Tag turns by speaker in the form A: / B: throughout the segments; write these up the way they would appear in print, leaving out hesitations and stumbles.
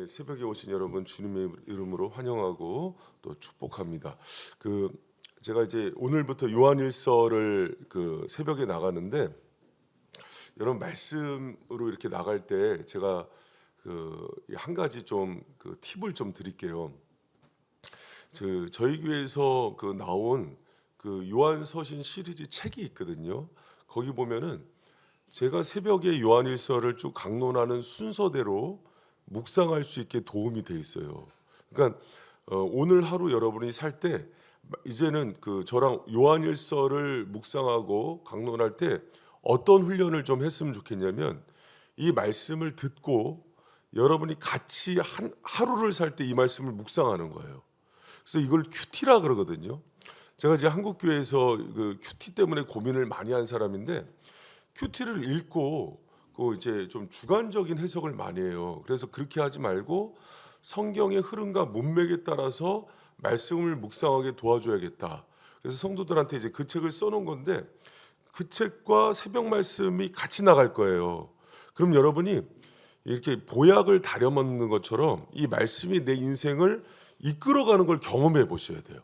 A: 네, 새벽에 오신 여러분 주님의 이름으로 환영하고 또 축복합니다. 제가 이제 오늘부터 요한일서를 새벽에 나가는데 여러분 말씀으로 이렇게 나갈 때 제가 한 가지 좀 팁을 좀 드릴게요. 저희 교회에서 나온 요한서신 시리즈 책이 있거든요. 거기 보면은 제가 새벽에 요한일서를 쭉 강론하는 순서대로 묵상할 수 있게 도움이 돼 있어요. 그러니까 오늘 하루 여러분이 살 때 이제는 저랑 요한일서를 묵상하고 강론할 때 어떤 훈련을 좀 했으면 좋겠냐면 이 말씀을 듣고 여러분이 같이 하루를 살 때 이 말씀을 묵상하는 거예요. 그래서 이걸 큐티라 그러거든요. 제가 이제 한국 교회에서 큐티 때문에 고민을 많이 한 사람인데 큐티를 읽고 이제 좀 주관적인 해석을 많이 해요. 그래서 그렇게 하지 말고 성경의 흐름과 문맥에 따라서 말씀을 묵상하게 도와줘야겠다. 그래서 성도들한테 이제 그 책을 써놓은 건데 그 책과 새벽 말씀이 같이 나갈 거예요. 그럼 여러분이 이렇게 보약을 다려 먹는 것처럼 이 말씀이 내 인생을 이끌어가는 걸 경험해 보셔야 돼요.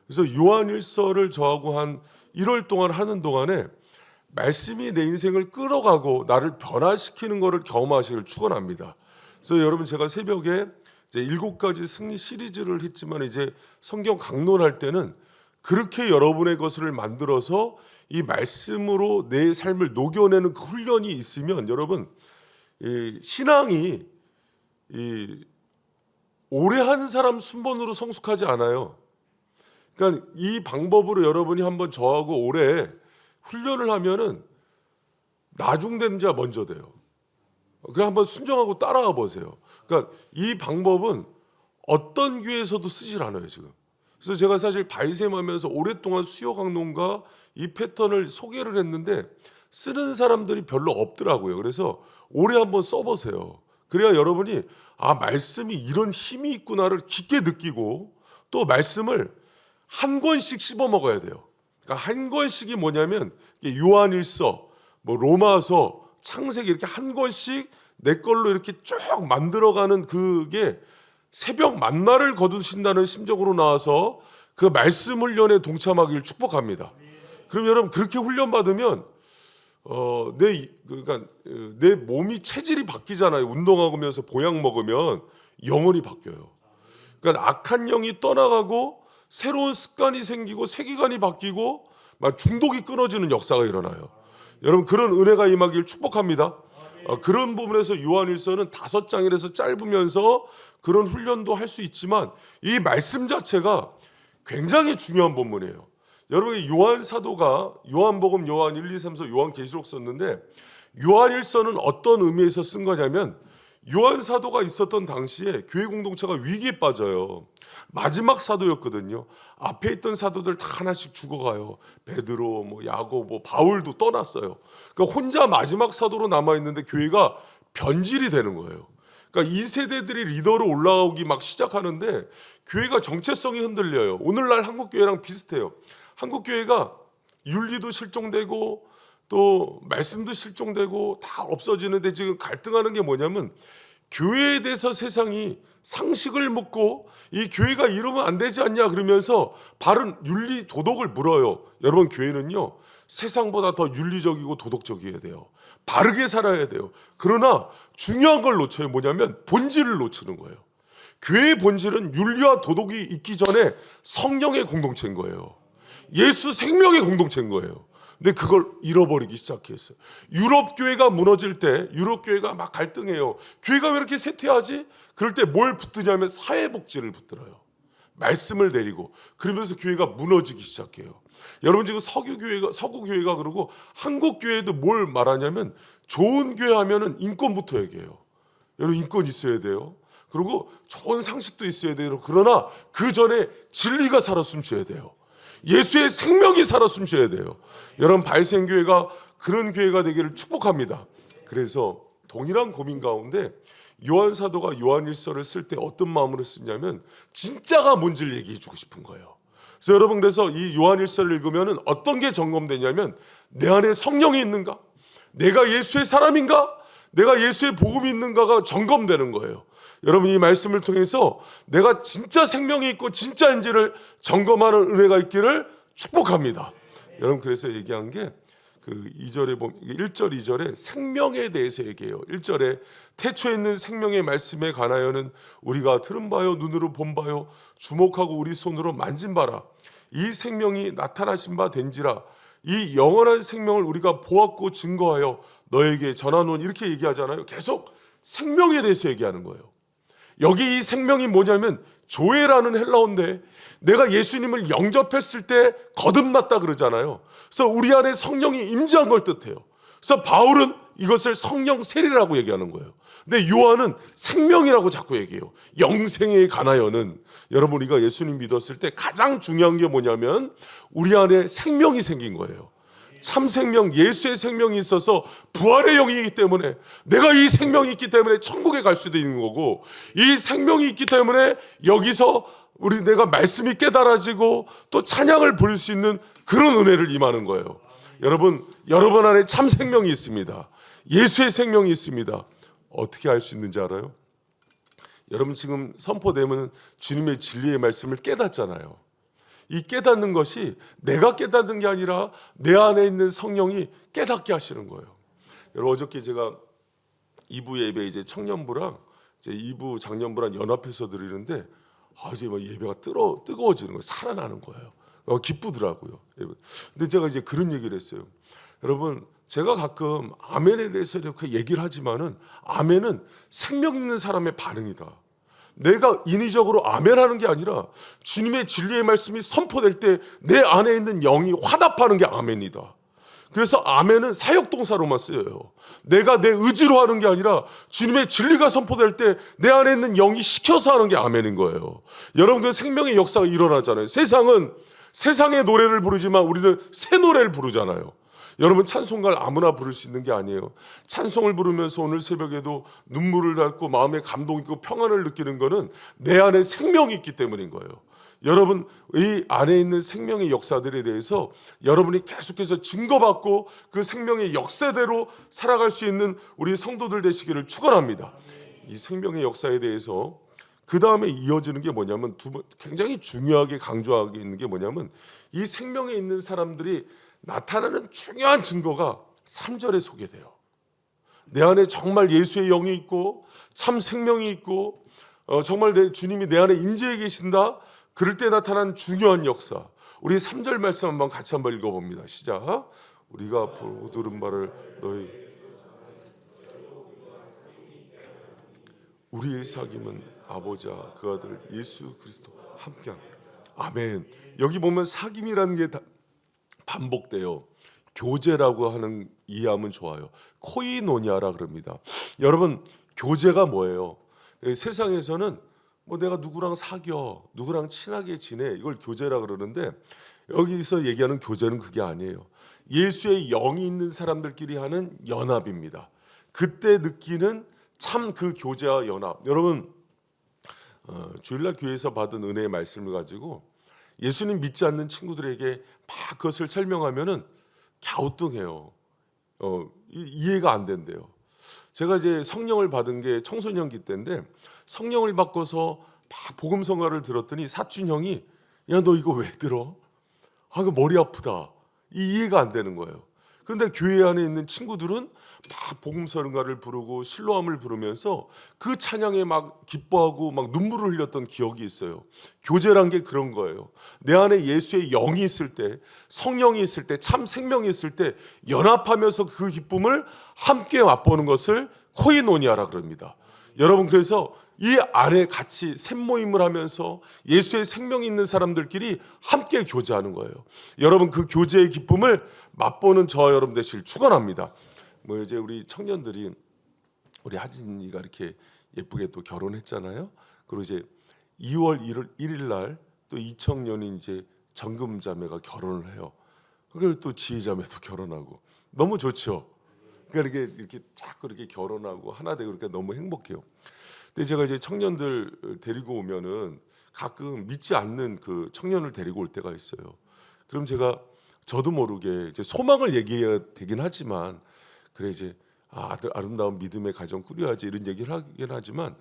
A: 그래서 요한일서를 저하고 한 1월 동안 하는 동안에 말씀이 내 인생을 끌어가고 나를 변화시키는 것을 경험하시길 축원합니다. 그래서 여러분 제가 새벽에 이제 7가지 승리 시리즈를 했지만 이제 성경 강론할 때는 그렇게 여러분의 것을 만들어서 이 말씀으로 내 삶을 녹여내는 그 훈련이 있으면 여러분 이 신앙이 오래 한 사람 순번으로 성숙하지 않아요. 그러니까 이 방법으로 여러분이 한번 저하고 오래 훈련을 하면은 나중된 자 먼저 돼요. 그냥 한번 순종하고 따라가 보세요. 그러니까 이 방법은 어떤 교회에서도 쓰질 않아요 지금. 그래서 제가 사실 바이셈하면서 오랫동안 수요 강론과 이 패턴을 소개를 했는데 쓰는 사람들이 별로 없더라고요. 그래서 오래 한번 써보세요. 그래야 여러분이 말씀이 이런 힘이 있구나를 깊게 느끼고 또 말씀을 한 권씩 씹어 먹어야 돼요. 그러니까 한 권씩이 뭐냐면 요한일서, 로마서, 창세기 이렇게 한 권씩 내 걸로 이렇게 쭉 만들어가는 그게 새벽 만나를 거두신다는 심정으로 나와서 그 말씀 훈련에 동참하기를 축복합니다. 그럼 여러분 그렇게 훈련 받으면 내 몸이 체질이 바뀌잖아요. 운동하면서 보약 먹으면 영혼이 바뀌어요. 그러니까 악한 영이 떠나가고 새로운 습관이 생기고 세계관이 바뀌고 막 중독이 끊어지는 역사가 일어나요. 여러분 그런 은혜가 임하길 축복합니다. 그런 부분에서 요한일서는 5장이라서 짧으면서 그런 훈련도 할 수 있지만 이 말씀 자체가 굉장히 중요한 본문이에요. 여러분 요한 사도가 요한복음, 요한 1, 2, 3서 요한계시록 썼는데 요한일서는 어떤 의미에서 쓴 거냐면 요한 사도가 있었던 당시에 교회 공동체가 위기에 빠져요. 마지막 사도였거든요. 앞에 있던 사도들 다 하나씩 죽어가요. 베드로, 야고보, 바울도 떠났어요. 그러니까 혼자 마지막 사도로 남아있는데 교회가 변질이 되는 거예요. 그러니까 이 세대들이 리더로 올라오기 막 시작하는데 교회가 정체성이 흔들려요. 오늘날 한국교회랑 비슷해요. 한국교회가 윤리도 실종되고 또 말씀도 실종되고 다 없어지는데 지금 갈등하는 게 뭐냐면 교회에 대해서 세상이 상식을 묻고 이 교회가 이러면 안 되지 않냐 그러면서 바른 윤리 도덕을 물어요. 여러분 교회는요 세상보다 더 윤리적이고 도덕적이어야 돼요. 바르게 살아야 돼요. 그러나 중요한 걸 놓쳐요. 뭐냐면 본질을 놓치는 거예요. 교회의 본질은 윤리와 도덕이 있기 전에 성령의 공동체인 거예요. 예수 생명의 공동체인 거예요. 근데 그걸 잃어버리기 시작했어요. 유럽 교회가 무너질 때 유럽 교회가 막 갈등해요. 교회가 왜 이렇게 쇠퇴하지? 그럴 때 뭘 붙드냐면 사회복지를 붙들어요. 말씀을 내리고 그러면서 교회가 무너지기 시작해요. 여러분 지금 서구 교회가 그러고 한국 교회도 뭘 말하냐면 좋은 교회 하면은 인권부터 얘기해요. 여러분 인권 있어야 돼요. 그리고 좋은 상식도 있어야 돼요. 그러나 그 전에 진리가 살아 숨쉬어야 돼요. 예수의 생명이 살아 숨쉬어야 돼요. 여러분 발생교회가 그런 교회가 되기를 축복합니다. 그래서 동일한 고민 가운데 요한 사도가 요한일서를 쓸 때 어떤 마음으로 쓰냐면 진짜가 뭔지를 얘기해 주고 싶은 거예요. 그래서 여러분 그래서 이 요한일서를 읽으면 어떤 게 점검되냐면 내 안에 성령이 있는가? 내가 예수의 사람인가? 내가 예수의 복음이 있는가가 점검되는 거예요. 여러분, 이 말씀을 통해서 내가 진짜 생명이 있고 진짜인지를 점검하는 은혜가 있기를 축복합니다. 여러분, 그래서 얘기한 게 그 2절에 보면 1절 2절에 생명에 대해서 얘기해요. 1절에 태초에 있는 생명의 말씀에 관하여는 우리가 들은 바요 눈으로 본 바요 주목하고 우리 손으로 만진 바라. 이 생명이 나타나신 바 된지라. 이 영원한 생명을 우리가 보았고 증거하여 너에게 전하노니, 이렇게 얘기하잖아요. 계속 생명에 대해서 얘기하는 거예요. 여기 이 생명이 뭐냐면 조회라는 헬라어인데, 내가 예수님을 영접했을 때 거듭났다 그러잖아요. 그래서 우리 안에 성령이 임재한 걸 뜻해요. 그래서 바울은 이것을 성령 세례라고 얘기하는 거예요. 근데 요한은 생명이라고 자꾸 얘기해요. 영생에 관하여는, 여러분, 우리가 예수님 믿었을 때 가장 중요한 게 뭐냐면 우리 안에 생명이 생긴 거예요. 참 생명, 예수의 생명이 있어서 부활의 영이기 때문에 내가 이 생명이 있기 때문에 천국에 갈 수도 있는 거고, 이 생명이 있기 때문에 여기서 내가 말씀이 깨달아지고 또 찬양을 부를 수 있는 그런 은혜를 임하는 거예요. 여러분 안에 참 생명이 있습니다. 예수의 생명이 있습니다. 어떻게 알 수 있는지 알아요? 여러분, 지금 선포되면 주님의 진리의 말씀을 깨닫잖아요. 이 깨닫는 것이 내가 깨닫는 게 아니라 내 안에 있는 성령이 깨닫게 하시는 거예요. 여러분, 어저께 제가 2부 예배 이제 청년부랑 이제 2부 장년부랑 연합해서 드리는데 이제 막 예배가 뜨거워지는 거예요. 살아나는 거예요. 기쁘더라고요. 근데 제가 이제 그런 얘기를 했어요. 여러분, 제가 가끔 아멘에 대해서 이렇게 얘기를 하지만은 아멘은 생명 있는 사람의 반응이다. 내가 인위적으로 아멘하는 게 아니라 주님의 진리의 말씀이 선포될 때 내 안에 있는 영이 화답하는 게 아멘이다. 그래서 아멘은 사역동사로만 쓰여요. 내가 내 의지로 하는 게 아니라 주님의 진리가 선포될 때 내 안에 있는 영이 시켜서 하는 게 아멘인 거예요. 여러분, 그 생명의 역사가 일어나잖아요. 세상은 세상의 노래를 부르지만 우리는 새 노래를 부르잖아요. 여러분, 찬송가를 아무나 부를 수 있는 게 아니에요. 찬송을 부르면서 오늘 새벽에도 눈물을 닦고 마음에 감동 있고 평안을 느끼는 거는 내 안에 생명이 있기 때문인 거예요. 여러분, 이 안에 있는 생명의 역사들에 대해서 여러분이 계속해서 증거받고 그 생명의 역사대로 살아갈 수 있는 우리 성도들 되시기를 축원합니다. 이 생명의 역사에 대해서 그 다음에 이어지는 게 뭐냐면 굉장히 중요하게 강조하고 있는 게 뭐냐면 이 생명에 있는 사람들이 나타나는 중요한 증거가 3절에 소개돼요. 내 안에 정말 예수의 영이 있고 참 생명이 있고 정말 주님이 내 안에 임재해 계신다. 그럴 때 나타난 중요한 역사. 우리 3절 말씀 한번 같이 한번 읽어봅니다. 시작. 우리가 들은 바를 너희 우리의 사귐은 아버지와 그 아들 예수 그리스도 함께한. 아멘. 여기 보면 사귐이라는 게 반복돼요. 교제라고 하는 이해하면 좋아요. 코이노니아라 그럽니다. 여러분, 교제가 뭐예요? 세상에서는 내가 누구랑 사겨, 누구랑 친하게 지내, 이걸 교제라 그러는데 여기서 얘기하는 교제는 그게 아니에요. 예수의 영이 있는 사람들끼리 하는 연합입니다. 그때 느끼는 참 그 교제와 연합. 여러분, 주일날 교회에서 받은 은혜의 말씀을 가지고 예수님 믿지 않는 친구들에게 막 그것을 설명하면은 갸우뚱해요. 이해가 안 된대요. 제가 이제 성령을 받은 게 청소년기 때인데 성령을 받고서 막 복음성가를 들었더니 사촌 형이 야, 너 이거 왜 들어? 이거 머리 아프다. 이해가 안 되는 거예요. 그런데 교회 안에 있는 친구들은 막 복음성가를 부르고 실로암을 부르면서 그 찬양에 막 기뻐하고 막 눈물을 흘렸던 기억이 있어요. 교제란 게 그런 거예요. 내 안에 예수의 영이 있을 때, 성령이 있을 때, 참 생명이 있을 때 연합하면서 그 기쁨을 함께 맛보는 것을 코이노니아라 그럽니다. 여러분, 그래서 이 안에 같이 샘모임을 하면서 예수의 생명이 있는 사람들끼리 함께 교제하는 거예요. 여러분, 그 교제의 기쁨을 맛보는 저와 여러분 되시길 축원합니다. 이제 우리 청년들이 우리 하진이가 이렇게 예쁘게 또 결혼했잖아요. 그리고 이제 2월 1일 날 또 이청년이 이제 정금자매가 결혼을 해요. 그리고 또 지혜자매도 결혼하고 너무 좋죠. 그러니까 이렇게 자꾸 이렇게 결혼하고 하나 되고 그러니까 너무 행복해요. 근데 제가 이제 청년들 데리고 오면은 가끔 믿지 않는 그 청년을 데리고 올 때가 있어요. 그럼 제가 저도 모르게 이제 소망을 얘기해야 되긴 하지만 그래 이제 아름다운 믿음의 가정 꾸려야지 이런 얘기를 하긴 하지만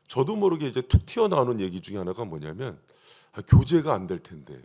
A: 저도 모르게 이제 툭 튀어나오는 얘기 중에 하나가 뭐냐면 교제가 안 될 텐데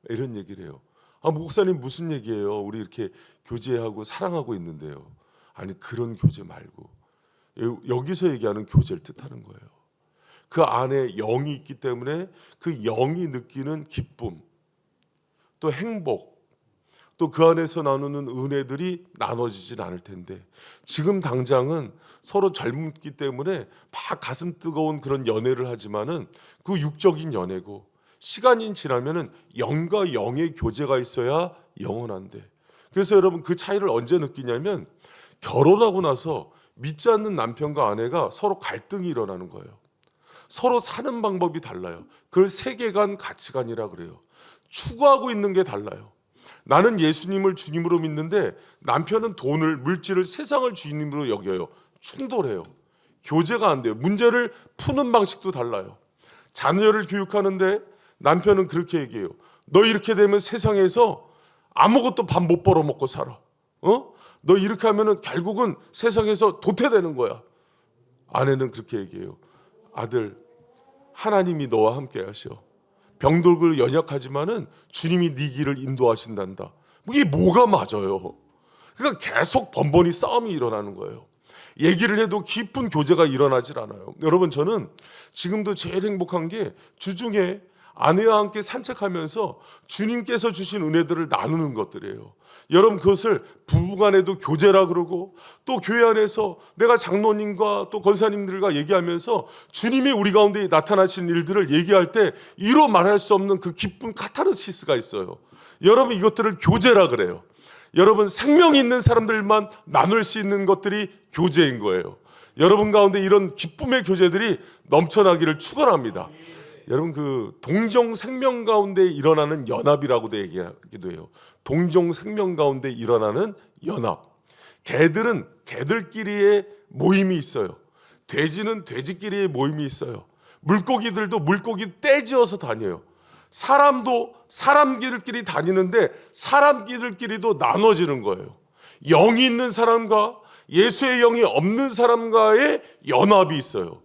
A: 이런 얘기를 해요. 목사님 무슨 얘기예요? 우리 이렇게 교제하고 사랑하고 있는데요. 아니 그런 교제 말고 여기서 얘기하는 교제를 뜻하는 거예요. 그 안에 영이 있기 때문에 그 영이 느끼는 기쁨, 또 행복, 또 그 안에서 나누는 은혜들이 나눠지진 않을 텐데 지금 당장은 서로 젊기 때문에 막 가슴 뜨거운 그런 연애를 하지만은 그 육적인 연애고 시간이 지나면은 영과 영의 교제가 있어야 영원한데 그래서 여러분 그 차이를 언제 느끼냐면 결혼하고 나서 믿지 않는 남편과 아내가 서로 갈등이 일어나는 거예요. 서로 사는 방법이 달라요. 그걸 세계관, 가치관이라 그래요. 추구하고 있는 게 달라요. 나는 예수님을 주님으로 믿는데 남편은 돈을, 물질을, 세상을 주님으로 여겨요. 충돌해요. 교제가 안 돼요. 문제를 푸는 방식도 달라요. 자녀를 교육하는데 남편은 그렇게 얘기해요. 너 이렇게 되면 세상에서 아무것도 밥 못 벌어 먹고 살아. 너 이렇게 하면은 결국은 세상에서 도태되는 거야. 아내는 그렇게 얘기해요. 아들, 하나님이 너와 함께 하셔. 병들고 연약하지만은 주님이 네 길을 인도하신단다. 이게 뭐가 맞아요? 그러니까 계속 번번이 싸움이 일어나는 거예요. 얘기를 해도 깊은 교제가 일어나질 않아요. 여러분 저는 지금도 제일 행복한 게 주중에 아내와 함께 산책하면서 주님께서 주신 은혜들을 나누는 것들이에요. 여러분 그것을 부부간에도 교제라 그러고 또 교회 안에서 내가 장로님과 또 권사님들과 얘기하면서 주님이 우리 가운데 나타나신 일들을 얘기할 때 이로 말할 수 없는 그 기쁜 카타르시스가 있어요. 여러분 이것들을 교제라 그래요. 여러분 생명이 있는 사람들만 나눌 수 있는 것들이 교제인 거예요. 여러분 가운데 이런 기쁨의 교제들이 넘쳐나기를 축원합니다. 여러분 그 동정 생명 가운데 일어나는 연합이라고도 얘기하기도 해요. 동정 생명 가운데 일어나는 연합. 개들은 개들끼리의 모임이 있어요. 돼지는 돼지끼리의 모임이 있어요. 물고기들도 물고기 떼지어서 다녀요. 사람도 사람끼리 다니는데 사람끼리도 나눠지는 거예요. 영이 있는 사람과 예수의 영이 없는 사람과의 연합이 있어요.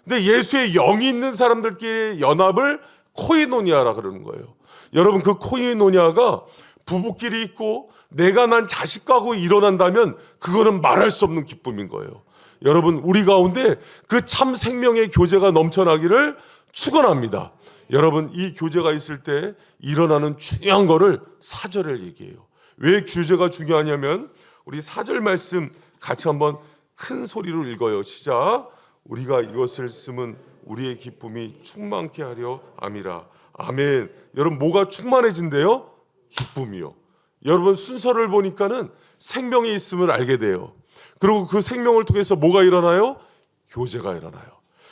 A: 근데 예수의 영이 있는 사람들끼리의 연합을 코이노니아라 그러는 거예요. 여러분 그 코이노니아가 부부끼리 있고 내가 난 자식하고 일어난다면 그거는 말할 수 없는 기쁨인 거예요. 여러분 우리 가운데 그 참 생명의 교제가 넘쳐나기를 축원합니다. 여러분 이 교제가 있을 때 일어나는 중요한 거를 4절을 얘기해요. 왜 교제가 중요하냐면 우리 4절 말씀 같이 한번 큰 소리로 읽어요. 시작. 우리가 이것을 쓰면 우리의 기쁨이 충만케 하려 함이라. 아멘. 여러분 뭐가 충만해진대요? 기쁨이요. 여러분 순서를 보니까는 생명이 있음을 알게 돼요. 그리고 그 생명을 통해서 뭐가 일어나요? 교제가 일어나요.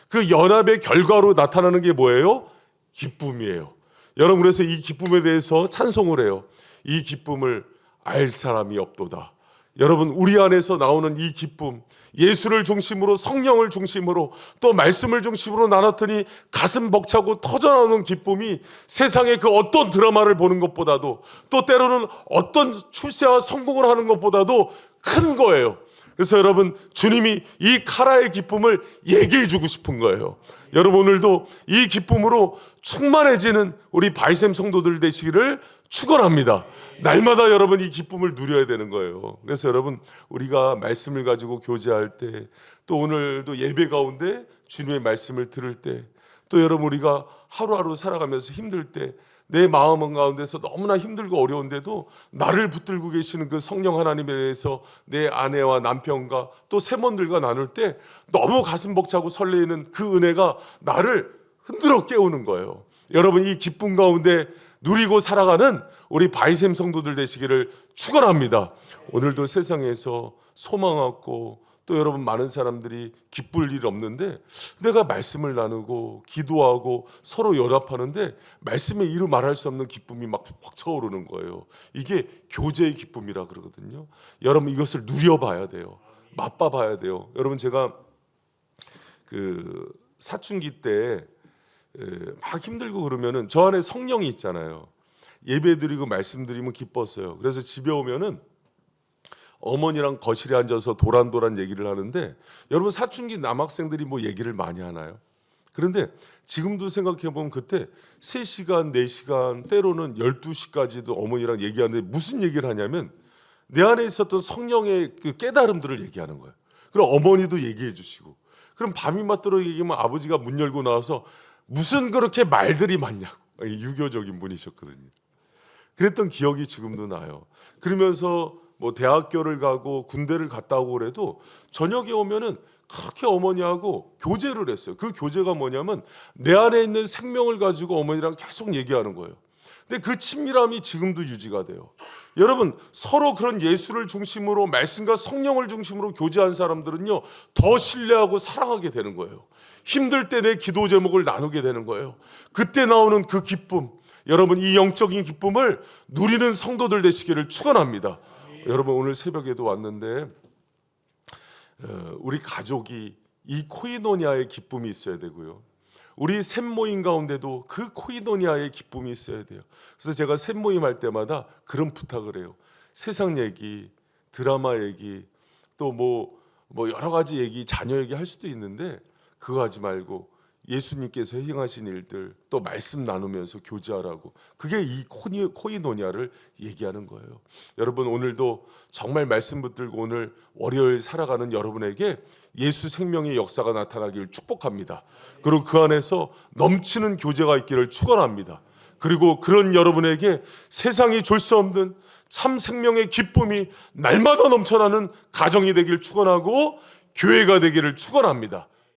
A: 그 연합의 결과로 나타나는 게 뭐예요? 기쁨이에요. 여러분 그래서 이 기쁨에 대해서 찬송을 해요. 이 기쁨을 알 사람이 없도다. 여러분 우리 안에서 나오는 이 기쁨, 예수를 중심으로 성령을 중심으로 또 말씀을 중심으로 나눴더니 가슴 벅차고 터져나오는 기쁨이 세상의 그 어떤 드라마를 보는 것보다도 또 때로는 어떤 출세와 성공을 하는 것보다도 큰 거예요. 그래서 여러분 주님이 이 카라의 기쁨을 얘기해 주고 싶은 거예요. 여러분 오늘도 이 기쁨으로 충만해지는 우리 바이셈 성도들 되시기를 축원합니다. 날마다 여러분 이 기쁨을 누려야 되는 거예요. 그래서 여러분 우리가 말씀을 가지고 교제할 때 또 오늘도 예배 가운데 주님의 말씀을 들을 때 또 여러분 우리가 하루하루 살아가면서 힘들 때 내 마음 가운데서 너무나 힘들고 어려운데도 나를 붙들고 계시는 그 성령 하나님에 대해서 내 아내와 남편과 또 세몬들과 나눌 때 너무 가슴 벅차고 설레이는 그 은혜가 나를 흔들어 깨우는 거예요. 여러분 이 기쁨 가운데 누리고 살아가는 우리 바이셈 성도들 되시기를 축원합니다. 오늘도 세상에서 소망 없고 또 여러분 많은 사람들이 기쁠 일 없는데 내가 말씀을 나누고 기도하고 서로 연합하는데 말씀에 이루 말할 수 없는 기쁨이 막 차오르는 거예요. 이게 교제의 기쁨이라 그러거든요. 여러분 이것을 누려봐야 돼요. 맛봐봐야 돼요. 여러분 제가 그 사춘기 때 막 힘들고 그러면은 저 안에 성령이 있잖아요. 예배드리고 말씀드리면 기뻤어요. 그래서 집에 오면은 어머니랑 거실에 앉아서 도란도란 얘기를 하는데, 여러분 사춘기 남학생들이 뭐 얘기를 많이 하나요? 그런데 지금도 생각해보면 그때 3시간, 4시간, 때로는 12시까지도 어머니랑 얘기하는데 무슨 얘기를 하냐면 내 안에 있었던 성령의 그 깨달음들을 얘기하는 거예요. 그럼 어머니도 얘기해 주시고, 그럼 밤이 맞도록 얘기하면 아버지가 문 열고 나와서 무슨 그렇게 말들이 많냐고, 유교적인 분이셨거든요. 그랬던 기억이 지금도 나요. 그러면서 뭐 대학교를 가고 군대를 갔다 오고 그래도 저녁에 오면은 그렇게 어머니하고 교제를 했어요. 그 교제가 뭐냐면 내 안에 있는 생명을 가지고 어머니랑 계속 얘기하는 거예요. 근데 그 친밀함이 지금도 유지가 돼요. 여러분, 서로 그런 예수를 중심으로, 말씀과 성령을 중심으로 교제한 사람들은요, 더 신뢰하고 사랑하게 되는 거예요. 힘들 때 내 기도 제목을 나누게 되는 거예요. 그때 나오는 그 기쁨, 여러분, 이 영적인 기쁨을 누리는 성도들 되시기를 축원합니다. 여러분, 오늘 새벽에도 왔는데 우리 가족이 이 코이노니아의 기쁨이 있어야 되고요. 우리 셋 모임 가운데도 그 코이노니아의 기쁨이 있어야 돼요. 그래서 제가 셋 모임 할 때마다 그런 부탁을 해요. 세상 얘기, 드라마 얘기, 또 뭐 여러 가지 얘기, 자녀 얘기 할 수도 있는데 그거 하지 말고 예수님께서 행하신 일들, 또 말씀 나누면서 교제하라고. 그게 이 코이노니아를 얘기하는 거예요. 여러분, 오늘도 정말 말씀 붙들고 오늘 월요일 살아가는 여러분에게 예수 생명의 역사가 나타나길 축복합니다. 그리고 그 안에서 넘치는 교제가 있기를 축원합니다. 그리고 그런 여러분에게 세상이 줄 수 없는 참 생명의 기쁨이 날마다 넘쳐나는 가정이 되길 축원하고 교회가 되기를 축원합니다.